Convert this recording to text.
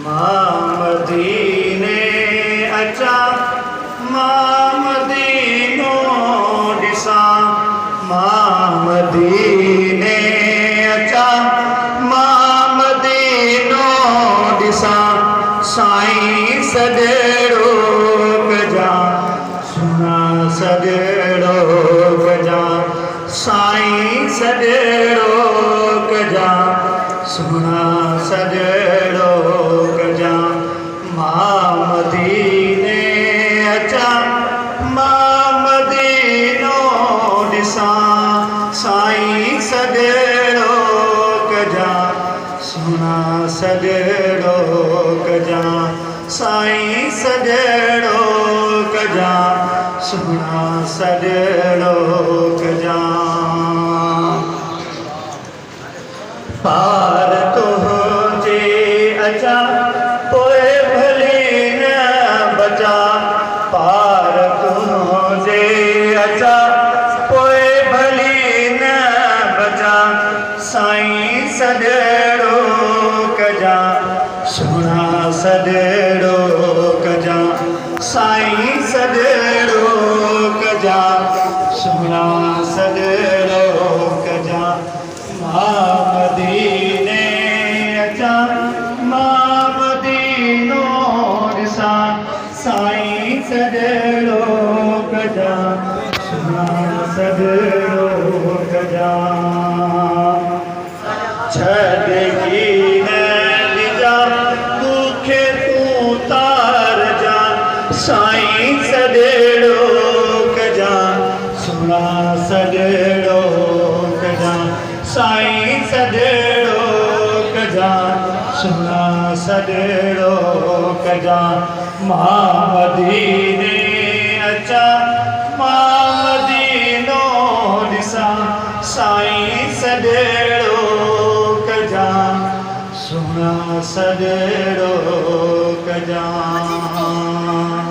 मां मदीने अचा, मां मदीनो ॾिसां, मां मदीने अचा, मां मदीनो ॾिसां। साईं सॼणो कजां, सुना सॼणो कजां, साईं सॼणो कजां, सुना सॼणो कजां। मां मदीने अचा, मां मदीनो ॾिसां, साईं सॼणो कजां, सुना सॼणो कजां, साईं सॼणो कजां, सुना सॼणो कजां। पार तुंहिंजे अचा, पोइ भली न बचा, पार तुंहिंजे अचा, पोइ भली न बचा। साईं सॼणो कजां, सुना सॼणो कजां, साईं सॼणो कजां, सुना सॼणो कजां। मां मदीने अचा, मां मदीनो ॾिसां, साईं सॼणो कजां, सुना सॼणो कजां। छॾी न ॾिजा मूंखे तूं तारजा, साईं सॼणो कजां, सुना सॼणो कजां, साईं सॼणो कजां, सुना सॼणो कजां। मां मदीने अचा, मां मदीनो ॾिसां, साईं सॼणो कजां, सुना सॼणो कजां।